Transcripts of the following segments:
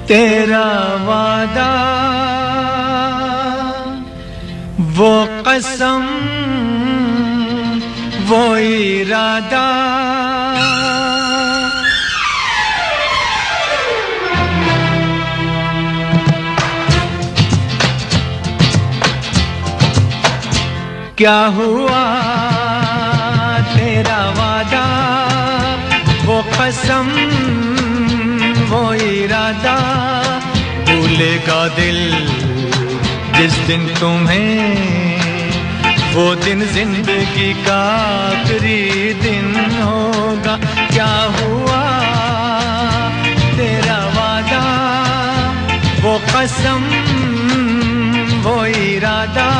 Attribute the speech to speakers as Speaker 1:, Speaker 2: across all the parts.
Speaker 1: तेरा वादा वो कसम वो इरादा क्या हुआ तेरा वादा वो कसम वो इरादा भूलेगा दिल जिस दिन तुम्हें वो दिन जिंदगी का आखिरी दिन होगा क्या हुआ तेरा वादा वो कसम वो इरादा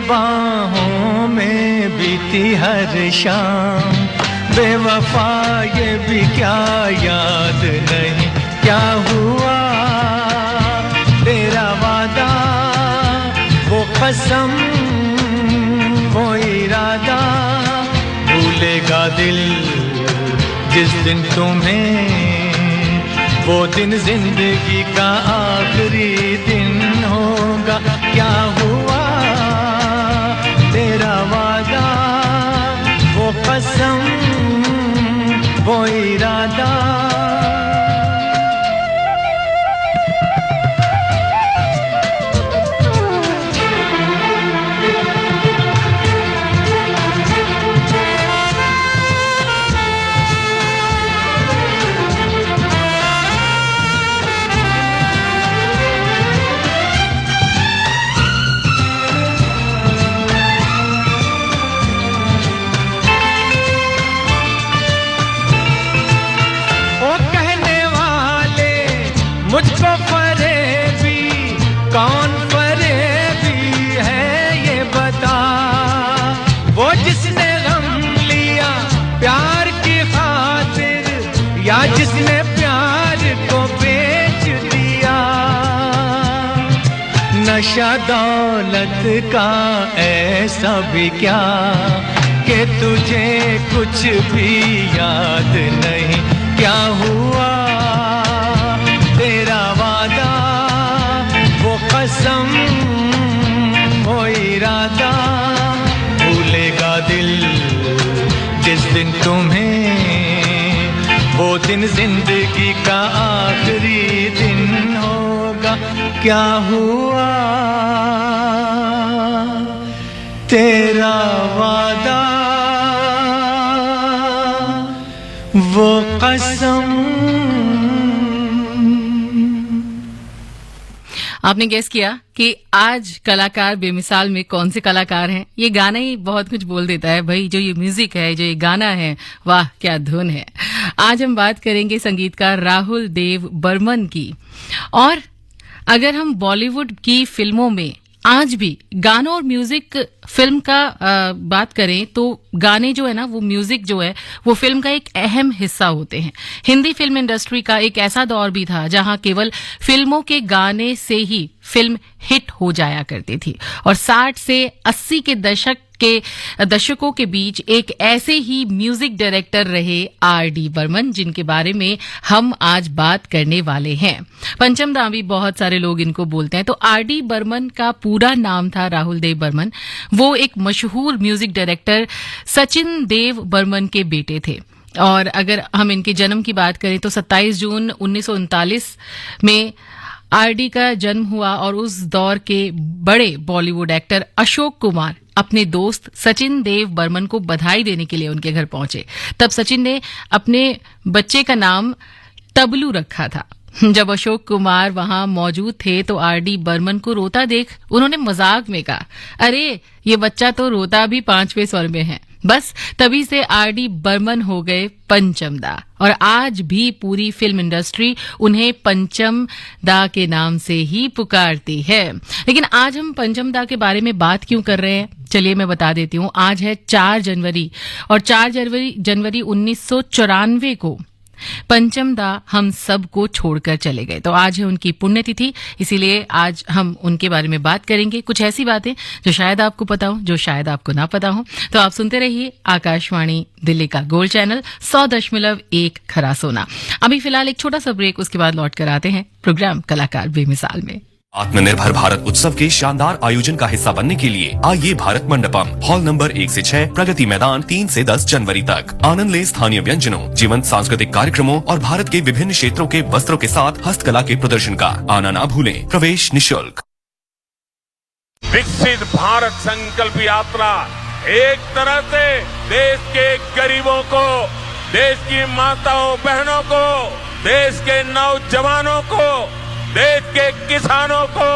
Speaker 1: बाहों में बीती हर शाम बेवफा ये भी क्या याद नहीं क्या हुआ तेरा वादा वो कसम वो इरादा भूलेगा दिल जिस दिन तुम्हें वो दिन जिंदगी का आखिरी दिन होगा क्या हुआ तेरा वादा वो कसम वो इरादा मुझको फरेबी कौन फरेबी है ये बता वो जिसने गम लिया प्यार की खातिर या जिसने प्यार को बेच दिया नशा दौलत का ऐसा भी क्या कि तुझे कुछ भी याद नहीं क्या हुआ तेरा वादा वो कसम वो इरादा भूलेगा दिल जिस दिन तुम्हें वो दिन जिंदगी का आखिरी दिन होगा क्या हुआ तेरा वादा वो कसम।
Speaker 2: आपने गेस किया कि आज कलाकार बेमिसाल में कौन से कलाकार हैं। ये गाना ही बहुत कुछ बोल देता है भाई। जो ये म्यूजिक है, जो ये गाना है, वाह क्या धुन है। आज हम बात करेंगे संगीतकार राहुल देव बर्मन की। और अगर हम बॉलीवुड की फिल्मों में आज भी गानों और म्यूजिक फिल्म का बात करें तो गाने जो है ना, वो म्यूजिक जो है वो फिल्म का एक अहम हिस्सा होते हैं। हिंदी फिल्म इंडस्ट्री का एक ऐसा दौर भी था जहां केवल फिल्मों के गाने से ही फिल्म हिट हो जाया करती थी। और 60 से 80 के दशकों के बीच एक ऐसे ही म्यूजिक डायरेक्टर रहे R.D. बर्मन, जिनके बारे में हम आज बात करने वाले हैं। पंचम दावी बहुत सारे लोग इनको बोलते हैं। तो R.D. बर्मन का पूरा नाम था राहुल देव बर्मन। वो एक मशहूर म्यूजिक डायरेक्टर सचिन देव बर्मन के बेटे थे। और अगर हम इनके जन्म की बात करें तो 27 जून 1939 में आरडी का जन्म हुआ और उस दौर के बड़े बॉलीवुड एक्टर अशोक कुमार अपने दोस्त सचिन देव बर्मन को बधाई देने के लिए उनके घर पहुंचे। तब सचिन ने अपने बच्चे का नाम तबलू रखा था। जब अशोक कुमार वहां मौजूद थे तो आरडी बर्मन को रोता देख उन्होंने मजाक में कहा, अरे ये बच्चा तो रोता भी 5वें स्वर में है। बस तभी से आरडी बर्मन हो गए पंचम दा और आज भी पूरी फिल्म इंडस्ट्री उन्हें पंचम दा के नाम से ही पुकारती है। लेकिन आज हम पंचम दा के बारे में बात क्यों कर रहे हैं, चलिए मैं बता देती हूँ। आज है 4 जनवरी और 4 जनवरी 1994 को पंचम दा हम सबको छोड़कर चले गए। तो आज है उनकी पुण्यतिथि, इसीलिए आज हम उनके बारे में बात करेंगे। कुछ ऐसी बातें जो शायद आपको पता हो, जो शायद आपको ना पता हो। तो आप सुनते रहिए आकाशवाणी दिल्ली का गोल्ड चैनल 100.1 खरा सोना। अभी फिलहाल एक छोटा सा ब्रेक, उसके बाद लौट कर आते हैं प्रोग्राम कलाकार बेमिसाल में।
Speaker 3: आत्मनिर्भर भारत उत्सव के शानदार आयोजन का हिस्सा बनने के लिए आइए भारत मंडपम, हॉल नंबर 1 से 6, प्रगति मैदान, 3 से 10 जनवरी तक। आनंद ले स्थानीय व्यंजनों, जीवंत सांस्कृतिक कार्यक्रमों और भारत के विभिन्न क्षेत्रों के वस्त्रों के साथ हस्तकला के प्रदर्शन का आना ना भूलें। प्रवेश निःशुल्क।
Speaker 4: विकसित भारत संकल्प यात्रा एक तरह से देश के गरीबों को, देश की माताओं बहनों को, देश के नौजवानों को, देश के किसानों को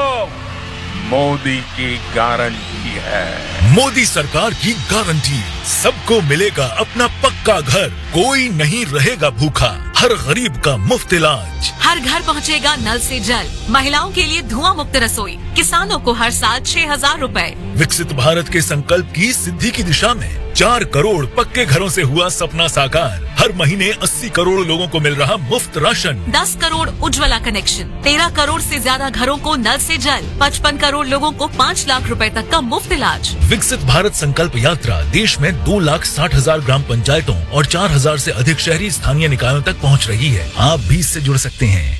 Speaker 4: मोदी की गारंटी है।
Speaker 5: मोदी सरकार की गारंटी, सबको मिलेगा अपना पक्का घर, कोई नहीं रहेगा भूखा, हर गरीब का मुफ्त इलाज,
Speaker 6: हर घर पहुंचेगा नल से जल, महिलाओं के लिए धुआं मुक्त रसोई, किसानों को हर साल 6,000 रुपए।
Speaker 5: विकसित भारत के संकल्प की सिद्धि की दिशा में 4 करोड़ पक्के घरों से हुआ सपना साकार। हर महीने 80 करोड़ लोगों को मिल रहा मुफ्त राशन,
Speaker 6: 10 करोड़ उज्ज्वला कनेक्शन, 13 करोड़ से ज्यादा घरों को नल से जल, 55 करोड़ लोगों को 5 लाख रुपए तक का मुफ्त इलाज।
Speaker 5: विकसित भारत संकल्प यात्रा देश में 2,60,000 ग्राम पंचायतों और 4,000 से अधिक शहरी स्थानीय निकायों तक पहुंच रही है। आप भी इससे जुड़ सकते हैं।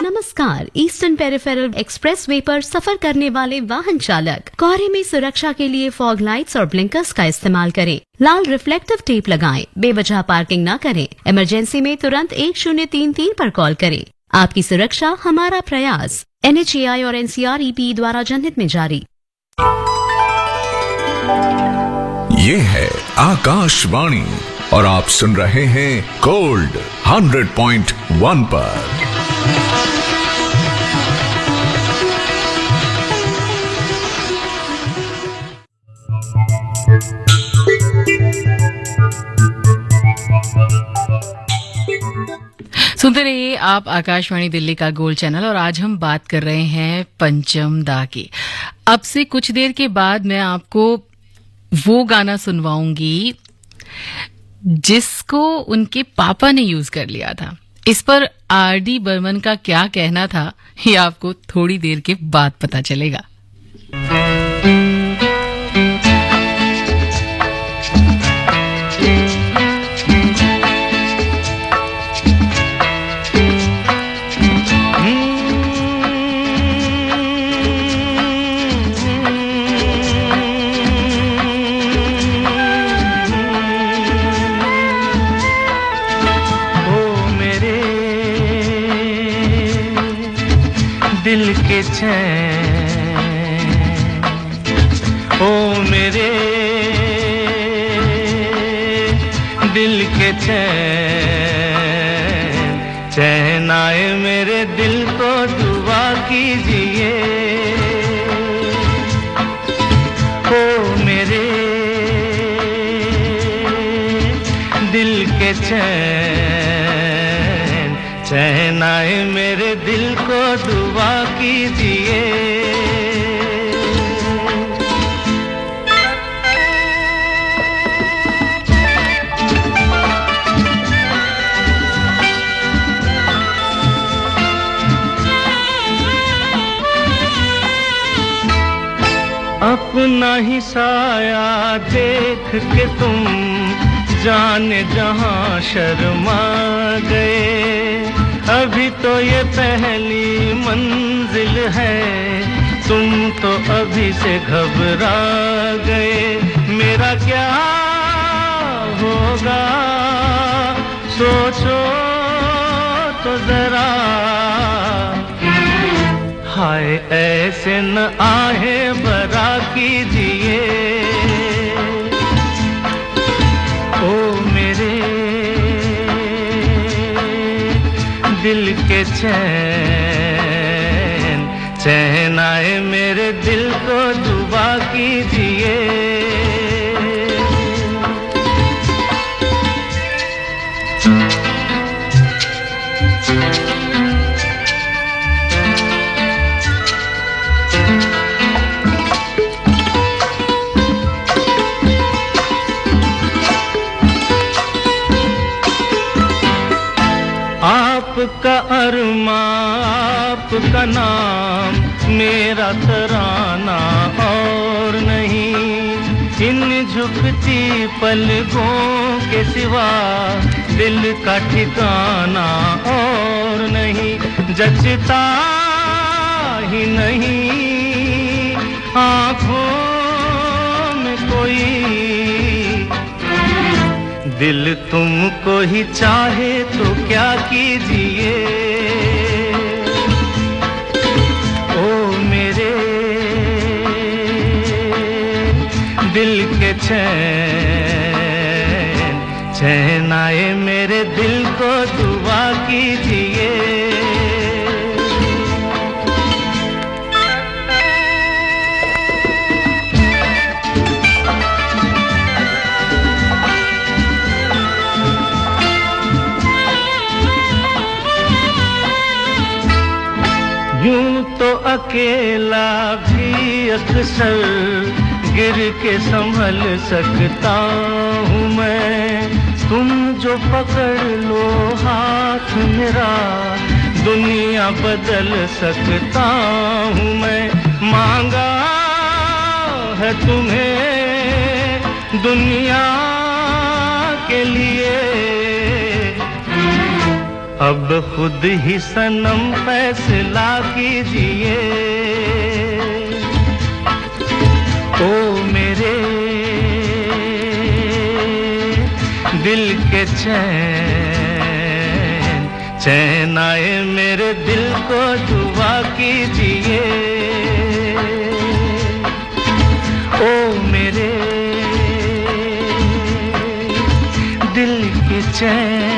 Speaker 7: नमस्कार। ईस्टर्न पेरिफेरल एक्सप्रेसवे पर सफर करने वाले वाहन चालक, कोहरे में सुरक्षा के लिए फॉग लाइट्स और ब्लिंकर्स का इस्तेमाल करें। लाल रिफ्लेक्टिव टेप लगाएं। बेवजह पार्किंग न करें। इमरजेंसी में तुरंत 1033 पर कॉल करें। आपकी सुरक्षा हमारा प्रयास। NHAI और NCREP द्वारा जनहित में जारी।
Speaker 8: ये है आकाशवाणी और आप सुन रहे हैं गोल्ड 100.1 पर।
Speaker 2: सुनते रहिए आप आकाशवाणी दिल्ली का गोल्ड चैनल और आज हम बात कर रहे हैं पंचम दा की। अब से कुछ देर के बाद मैं आपको वो गाना सुनवाऊंगी जिसको उनके पापा ने यूज कर लिया था। इस पर आरडी बर्मन का क्या कहना था ये आपको थोड़ी देर के बाद पता चलेगा।
Speaker 1: दिल के चैन, ओ मेरे दिल के चैन, चैन आए मेरे दिल को दुआ कीजिए। ओ मेरे दिल के चैन, चैन आए मेरे दिल को दुआ कीजिए। अपना ही साया देख के तुम जाने जहां शर्मा गए। अभी तो ये पहली मंजिल है, तुम तो अभी से घबरा गए। मेरा क्या होगा सोचो तो जरा, हाय ऐसे न आहे भरा कीजिए ओ मेरे दिल के चैन, चैन आए मेरे दिल को दुआ कीजिए। आपका अरमा, आपका नाम, मेरा तराना और नहीं, इन झुकती पलकों के सिवा दिल का ठिकाना और नहीं, जचता ही नहीं आँखों में कोई, दिल तुमको ही चाहे तो क्या कीजिए ओ मेरे दिल के चैन, चैन आए मेरे दिल को दुआ कीजिए। यूं तो अकेला भी अक्सर गिर के संभल सकता हूँ मैं, तुम जो पकड़ लो हाथ मेरा दुनिया बदल सकता हूँ मैं, मांगा है तुम्हें दुनिया के लिए, अब खुद ही सनम फैसला कीजिए ओ मेरे दिल के चैन, चैन आए मेरे दिल को दुआ कीजिए ओ मेरे दिल के चैन।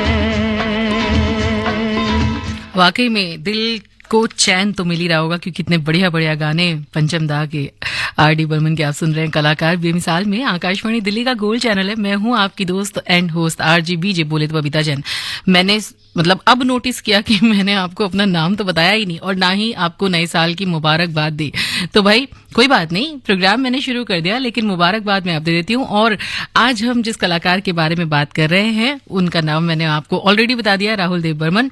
Speaker 2: वाकई में दिल को चैन तो मिल ही रहा होगा, क्योंकि कितने बढ़िया बढ़िया गाने पंचम दा के, आर.डी. बर्मन के आप सुन रहे हैं कलाकार बेमिसाल में। आकाशवाणी दिल्ली का गोल्ड चैनल है, मैं हूं आपकी दोस्त एंड होस्ट आरजे बीजे बोले तो बबीता जैन। मैंने अब नोटिस किया कि मैंने आपको अपना नाम तो बताया ही नहीं और ना ही आपको नए साल की मुबारकबाद दी। तो भाई कोई बात नहीं, प्रोग्राम मैंने शुरू कर दिया, लेकिन मुबारकबाद मैं आप दे देती हूँ। और आज हम जिस कलाकार के बारे में बात कर रहे हैं उनका नाम मैंने आपको ऑलरेडी बता दिया, राहुल देव बर्मन।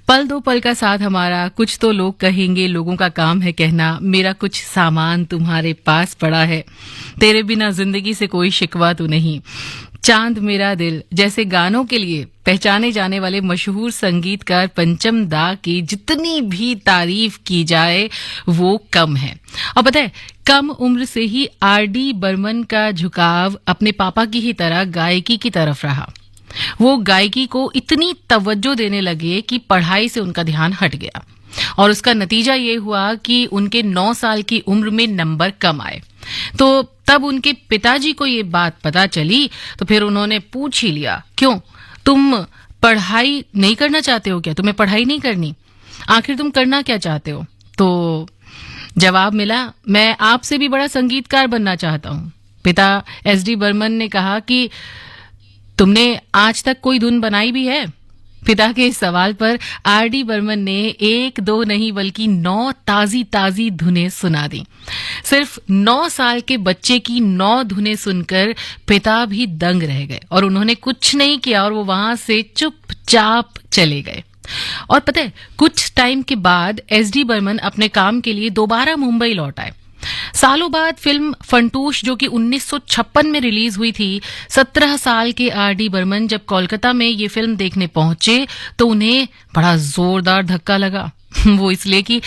Speaker 2: पल दो पल का साथ हमारा, कुछ तो लोग कहेंगे, लोगों का काम है कहना, मेरा कुछ सामान तुम्हारे पास पड़ा है, तेरे बिना जिंदगी से कोई शिकवा तो नहीं, चांद मेरा दिल जैसे गानों के लिए पहचाने जाने वाले मशहूर संगीतकार पंचम दा की जितनी भी तारीफ की जाए वो कम है। और पता है, कम उम्र से ही आर.डी. बर्मन का झुकाव अपने पापा की ही तरह गायकी की तरफ रहा। वो गायकी को इतनी तवज्जो देने लगे कि पढ़ाई से उनका ध्यान हट गया और उसका नतीजा ये हुआ कि उनके 9 साल की उम्र में नंबर कम आए। तो तब उनके पिताजी को ये बात पता चली तो फिर उन्होंने पूछ ही लिया, क्यों तुम पढ़ाई नहीं करना चाहते हो क्या, तुम्हें पढ़ाई नहीं करनी, आखिर तुम करना क्या चाहते हो? तो जवाब मिला, मैं आपसे भी बड़ा संगीतकार बनना चाहता हूँ। पिता एस.डी. बर्मन ने कहा कि तुमने आज तक कोई धुन बनाई भी है? पिता के इस सवाल पर आर.डी. बर्मन ने 1 2 नहीं बल्कि 9 ताजी ताजी धुनें सुना दी। सिर्फ 9 साल के बच्चे की 9 धुनें सुनकर पिता भी दंग रह गए और उन्होंने कुछ नहीं किया और वो वहां से चुपचाप चले गए। और पता है, कुछ टाइम के बाद एस.डी. बर्मन अपने काम के लिए दोबारा मुंबई लौट आए। सालों बाद फिल्म फंटूश, जो कि 1956 में रिलीज हुई थी, 17 साल के आर.डी. बर्मन जब कोलकाता में ये फिल्म देखने पहुंचे तो उन्हें बड़ा जोरदार धक्का लगा। वो इसलिए कि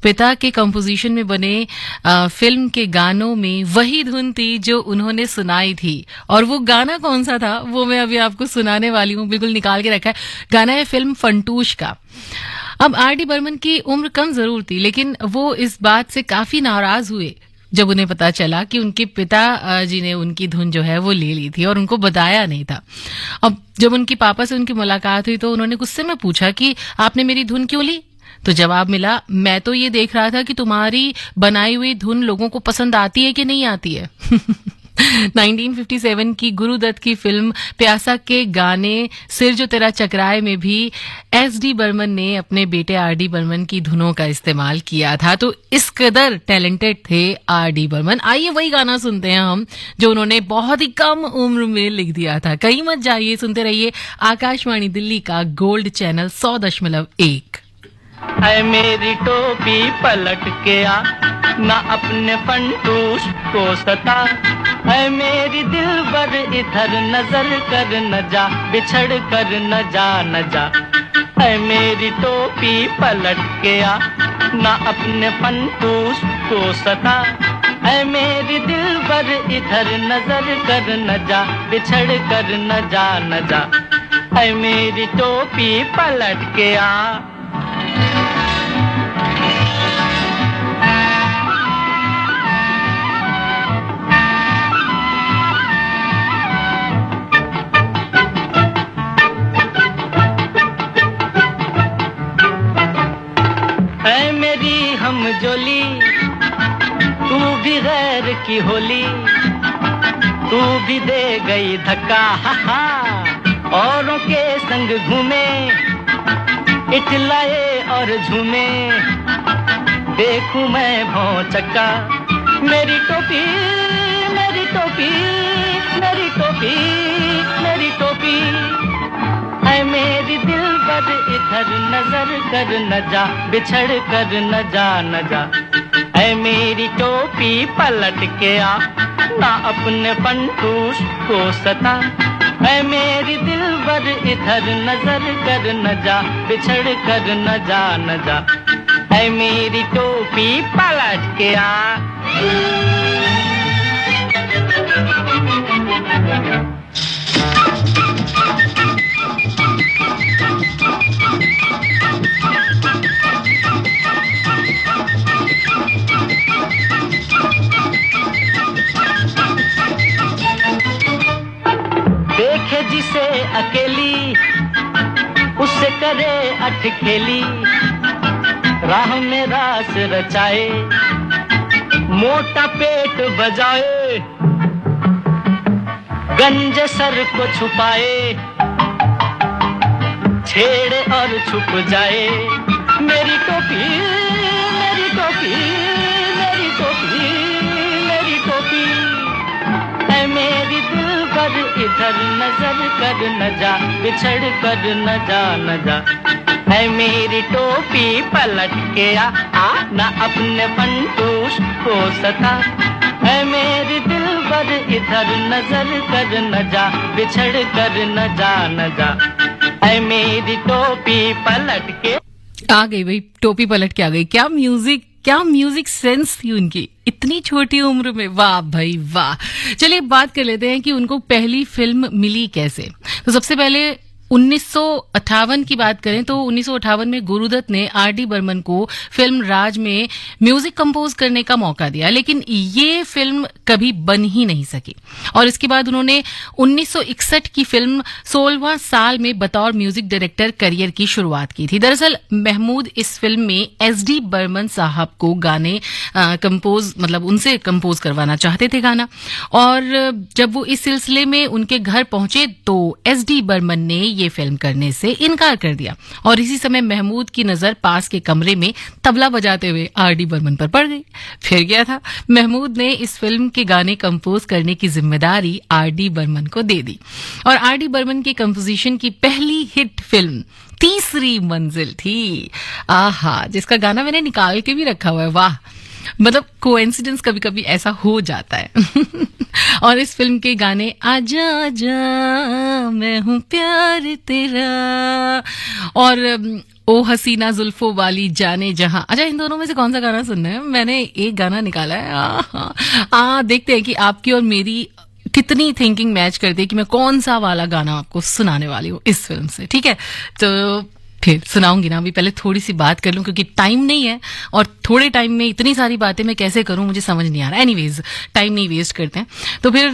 Speaker 2: पिता के कंपोजिशन में बने फिल्म के गानों में वही धुन थी जो उन्होंने सुनाई थी। और वो गाना कौन सा था वो मैं अभी आपको सुनाने वाली हूँ, बिल्कुल निकाल के रखा है। गाना है फिल्म फंटूश का। अब R.D. बर्मन की उम्र कम जरूर थी, लेकिन वो इस बात से काफी नाराज हुए जब उन्हें पता चला कि उनके पिता जी ने उनकी धुन जो है वो ले ली थी और उनको बताया नहीं था। अब जब उनके पापा से उनकी मुलाकात हुई तो उन्होंने गुस्से में पूछा कि आपने मेरी धुन क्यों ली? तो जवाब मिला, मैं तो ये देख रहा था कि तुम्हारी बनाई हुई धुन लोगों को पसंद आती है कि नहीं आती है। 1957 की गुरुदत्त की फिल्म प्यासा के गाने सिर जो तेरा चकराए में भी S.D. बर्मन ने अपने बेटे R.D. बर्मन की धुनों का इस्तेमाल किया था। तो इस कदर टैलेंटेड थे R.D. बर्मन। आइए वही गाना सुनते हैं हम जो उन्होंने बहुत ही कम उम्र में लिख दिया था। कहीं मत जाइए, सुनते रहिए आकाशवाणी दिल्ली का गोल्ड चैनल 100.1।
Speaker 1: है मेरी टोपी पलट के आ, ना अपने फंटूश को सता, है मेरी दिलबर इधर नजर कर न जा, बिछड़ कर न जा न जा। है मेरी टोपी पलट के आ, ना अपने फंटूश को सता, है मेरी दिलबर इधर नजर कर न जा, बिछड़ कर न जा न जा। है मेरी टोपी पलट के आ। है मेरी हमजोली तू भी गैर की होली, तू भी दे गई धक्का, हा हा। औरों के संग घूमे, इठलाए और झूमे, देखूं मैं भौचक्का। मेरी टोपी मेरी टोपी मेरी टोपी मेरी टोपी, है मेरी दिलबर इधर नजर कर न जा, बिछड़ कर न जा न जा। है मेरी टोपी पलट के आ, ना अपने फंटूश को सता, है मेरी दिलबर इधर नजर कर न जा, बिछड़ कर न जा न जा। है मेरी टोपी पलट के आ। देखे जिसे अकेली उससे करे अटखेली, राह में रास रचाए, मोटा पेट बजाए, गंज सर को छुपाए, छेड़े और छुप जाए। मेरी टोपी मेरी टोपी मेरी टोपी मेरी टोपी, है मेरी दिलबर इधर नजर कर न जा, बिछड़ कर न जा न जा। है मेरी टोपी पलट के आ, ना अपने फंटूश को सता, है मेरी दिलबर इधर नजर कर न जा, बिछड़ कर न जा न जा। है मेरी टोपी पलट के
Speaker 2: आ गई भाई, टोपी पलट के आ गई। क्या म्यूजिक सेंस थी उनकी इतनी छोटी उम्र में, वाह भाई वाह। चलिए बात कर लेते हैं कि उनको पहली फिल्म मिली कैसे। तो सबसे पहले 1958 की बात करें तो 1958 में गुरुदत्त ने R.D. बर्मन को फिल्म राज में म्यूजिक कंपोज करने का मौका दिया, लेकिन ये फिल्म कभी बन ही नहीं सकी। और इसके बाद उन्होंने 1961 की फिल्म 16वां साल में बतौर म्यूजिक डायरेक्टर करियर की शुरुआत की थी। दरअसल महमूद इस फिल्म में S.D. बर्मन साहब को गाने उनसे कंपोज करवाना चाहते थे गाना, और जब वो इस सिलसिले में उनके घर पहुंचे तो S.D. बर्मन ने ये फिल्म करने से इनकार कर दिया। और इसी समय महमूद की नजर पास के कमरे में तबला बजाते हुए R.D. बर्मन पर पड़ गई। फिर गया था, महमूद ने इस फिल्म के गाने कंपोज करने की जिम्मेदारी R.D. बर्मन को दे दी। और R.D. बर्मन के कंपोजिशन की पहली हिट फिल्म तीसरी मंजिल थी, आहा, जिसका गाना मैंने निकाल के भी रखा हुआ है। वाह, मतलब कोइंसिडेंस कभी कभी ऐसा हो जाता है। और इस फिल्म के गाने आजा आजा मैं हूं प्यार तेरा, और ओ हसीना जुल्फो वाली जाने जहां। अच्छा, इन दोनों में से कौन सा गाना सुनना है? मैंने एक गाना निकाला है। देखते हैं कि आपकी और मेरी कितनी थिंकिंग मैच करती है कि मैं कौन सा वाला गाना आपको सुनाने वाली हूँ इस फिल्म से। ठीक है, तो फिर सुनाऊंगी ना। अभी पहले थोड़ी सी बात कर लूं क्योंकि टाइम नहीं है और थोड़े टाइम में इतनी सारी बातें मैं कैसे करूं मुझे समझ नहीं आ रहा। एनीवेज, टाइम नहीं वेस्ट करते हैं। तो फिर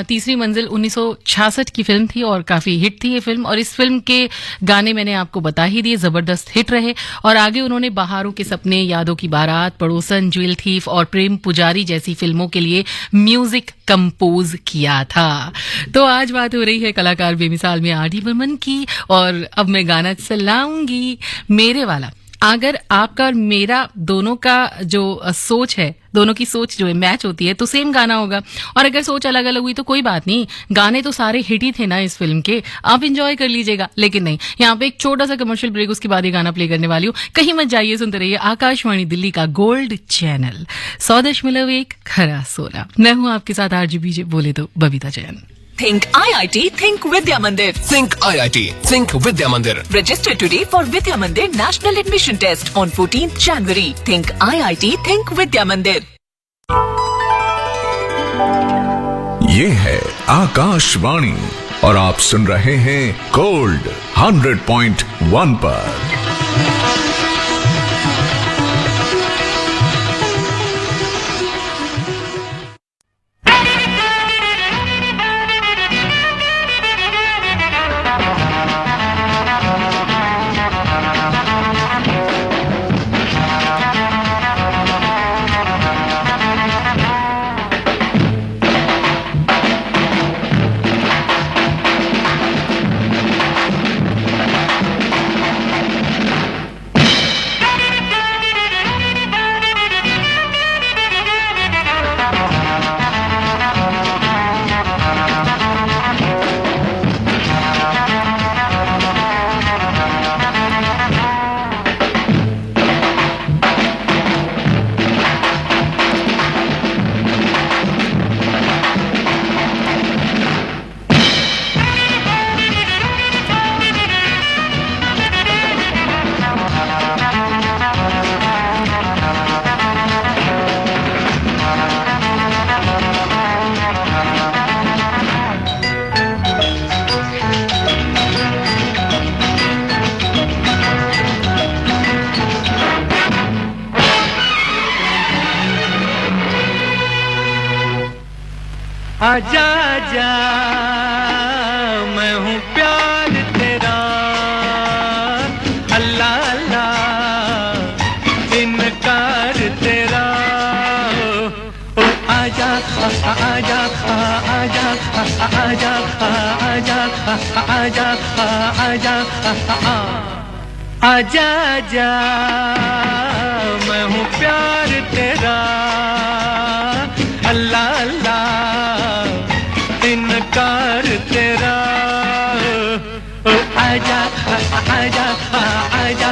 Speaker 2: तीसरी मंजिल 1966 की फिल्म थी और काफी हिट थी ये फिल्म, और इस फिल्म के गाने मैंने आपको बता ही दिए, जबरदस्त हिट रहे। और आगे उन्होंने बहारों के सपने, यादों की बारात, पड़ोसन, ज्वेल थीफ और प्रेम पुजारी जैसी फिल्मों के लिए म्यूजिक कंपोज किया था। तो आज बात हो रही है कलाकार बेमिसाल में आर.डी. बर्मन की, और अब मैं गाना चलाऊंगी मेरे वाला। अगर आपका और मेरा दोनों का जो सोच है, दोनों की सोच जो है मैच होती है तो सेम गाना होगा, और अगर सोच अलग अलग हुई तो कोई बात नहीं। गाने तो सारे हिट ही थे ना इस फिल्म के, आप एंजॉय कर लीजिएगा। लेकिन नहीं, यहाँ पे एक छोटा सा कमर्शियल ब्रेक, उसके बाद ये गाना प्ले करने वाली हूँ। कहीं मत जाइए, सुनते रहिए आकाशवाणी दिल्ली का गोल्ड चैनल 100.1 खरा सोना। मैं हूँ आपके साथ RJBJ, बोले तो Babita Jain.
Speaker 6: Think IIT, think Vidya Mandir.
Speaker 3: Think IIT, Think Vidya Mandir.
Speaker 6: Register today for Vidya Mandir National Admission Test on 14th January. Think IIT, think Vidya Mandir.
Speaker 8: ये है आकाशवाणी और आप सुन रहे हैं गोल्ड 100.1 पर।
Speaker 1: आजा जा मैं हूँ प्यार तेरा, अल्लाह अल्लाह इनकार तेरा। ओ आजा आजा आजा आजा आजा आजा आजा आजा जा मैं हूँ प्यार तेरा, अल्लाह अल्लाह इनकार तेरा। ओ आजा आजा आजा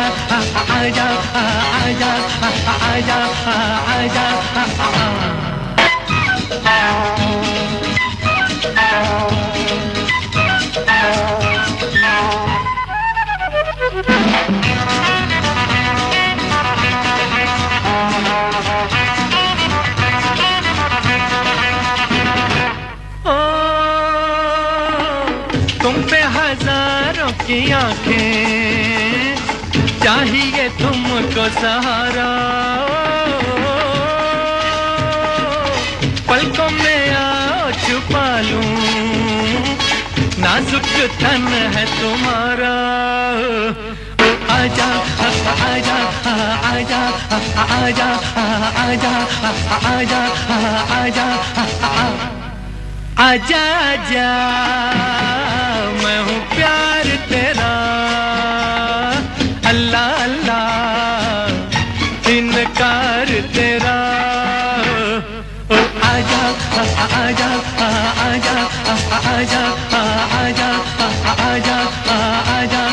Speaker 1: आजा आजा आजा आजा की आंखें चाहिए तुमको सहारा, पलकों में आओ छुपा लूं नाजुक तन है तुम्हारा। आजा आजा आजा आजा आजा आजा आजा आजा आजा मैं हूँ प्यार तेरा, अल्लाह अल्लाह इनकार तेरा। ओ आजा आजा आजा आजा आजा आजा आजा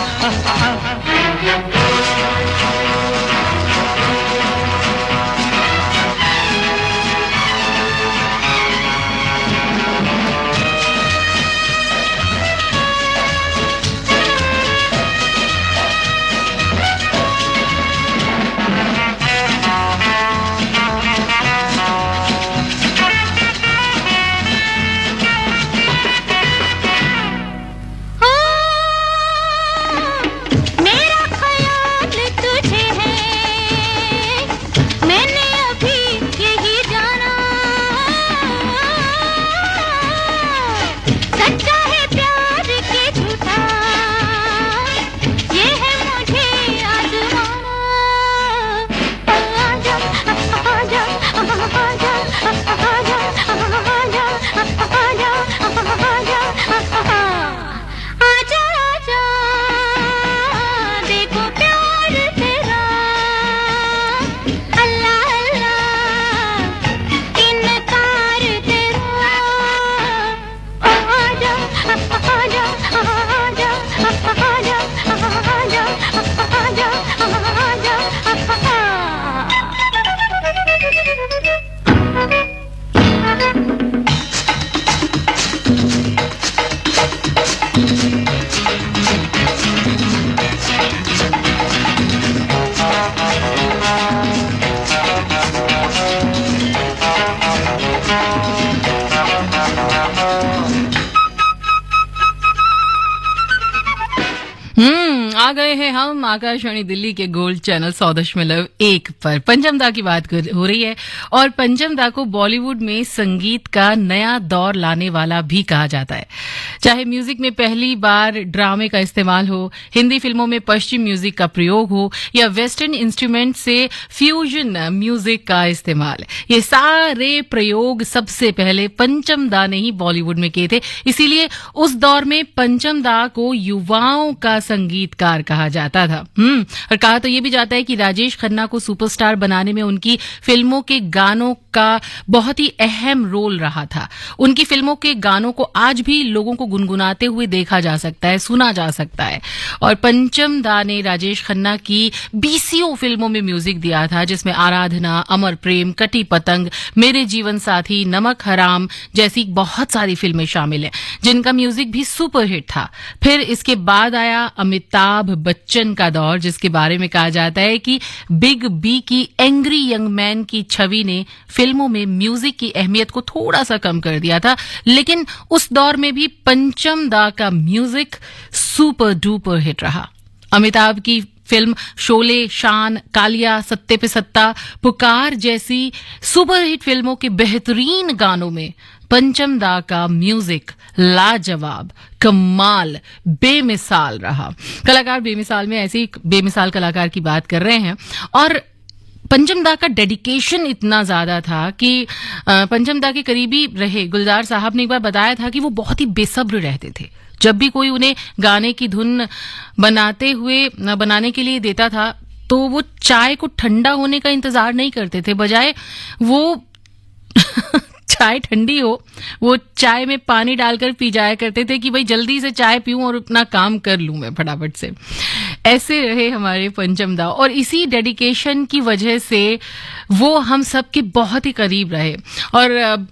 Speaker 2: आ गए हैं हम आकाशवाणी दिल्ली के गोल्ड चैनल 100.1 पर। पंचम दा की बात हो रही है और पंचम दा को बॉलीवुड में संगीत का नया दौर लाने वाला भी कहा जाता है। चाहे म्यूजिक में पहली बार ड्रामे का इस्तेमाल हो, हिंदी फिल्मों में पश्चिम म्यूजिक का प्रयोग हो या वेस्टर्न इंस्ट्रूमेंट से फ्यूजन म्यूजिक का इस्तेमाल, ये सारे प्रयोग सबसे पहले पंचम दा ने ही बॉलीवुड में किए थे। इसीलिए उस दौर में पंचम दा को युवाओं का संगीतकार कहा जाता था। और कहा तो ये भी जाता है कि राजेश खन्ना को सुपरस्टार बनाने में उनकी फिल्मों के गानों का बहुत ही अहम रोल रहा था। उनकी फिल्मों के गानों को आज भी लोगों को गुनगुनाते हुए देखा जा सकता है, सुना जा सकता है। और पंचम दा ने राजेश खन्ना की बीसीओ फिल्मों में म्यूजिक दिया था, जिसमें आराधना, अमर प्रेम, कटी पतंग, मेरे जीवन साथी, नमक हराम जैसी बहुत सारी फिल्में शामिल हैं, जिनका म्यूजिक भी सुपरहिट था। फिर इसके बाद आया अमिताभ बच्चन का दौर, जिसके बारे में कहा जाता है कि बिग बी की एंग्री यंग मैन की छवि ने फिल्मों में म्यूजिक की अहमियत को थोड़ा सा कम कर दिया था। लेकिन उस दौर में भी पंचम दा का म्यूजिक सुपर डुपर हिट रहा। अमिताभ की फिल्म शोले, शान, कालिया, सत्ते पे सत्ता, पुकार जैसी सुपरहिट फिल्मों के बेहतरीन गानों में पंचम दा का म्यूजिक लाजवाब, कमाल, बेमिसाल रहा। कलाकार बेमिसाल में ऐसे ही बेमिसाल कलाकार की बात कर रहे हैं। और पंचम दा का डेडिकेशन इतना ज्यादा था कि पंचम दा के करीबी रहे गुलजार साहब ने एक बार बताया था कि वो बहुत ही बेसब्र रहते थे। जब भी कोई उन्हें गाने की धुन बनाने के लिए देता था तो वो चाय को ठंडा होने का इंतजार नहीं करते थे, बजाय वो चाय ठंडी हो वो चाय में पानी डालकर पी जाया करते थे कि भाई जल्दी से चाय पीऊं और अपना काम कर लूं मैं फटाफट से। ऐसे रहे हमारे पंचम दा और इसी डेडिकेशन की वजह से वो हम सब के बहुत ही करीब रहे। और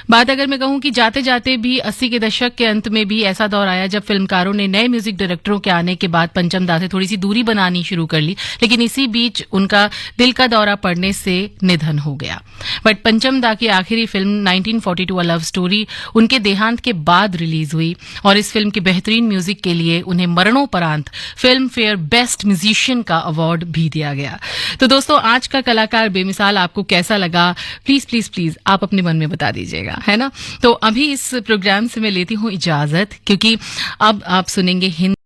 Speaker 2: बात अगर मैं कहूं कि जाते जाते भी 80 के दशक के अंत में भी ऐसा दौर आया जब फिल्मकारों ने नए म्यूजिक डायरेक्टरों के आने के बाद पंचम दा से थोड़ी सी दूरी बनानी शुरू कर ली, लेकिन इसी बीच उनका दिल का दौरा पड़ने से निधन हो गया। बट पंचम दा की आखिरी फिल्म 1942 अ लव स्टोरी उनके देहांत के बाद रिलीज हुई और इस फिल्म के बेहतरीन म्यूजिक के लिए उन्हें मरणोपरांत फिल्म फेयर बेस्ट म्यूजिशियन का अवार्ड भी दिया गया। तो दोस्तों, आज का कलाकार बेमिसाल आपको कैसा लगा, प्लीज प्लीज प्लीज आप अपने मन में बता दीजिएगा, है ना। तो अभी इस प्रोग्राम से मैं लेती हूँ इजाजत, क्योंकि अब आप सुनेंगे हिंदी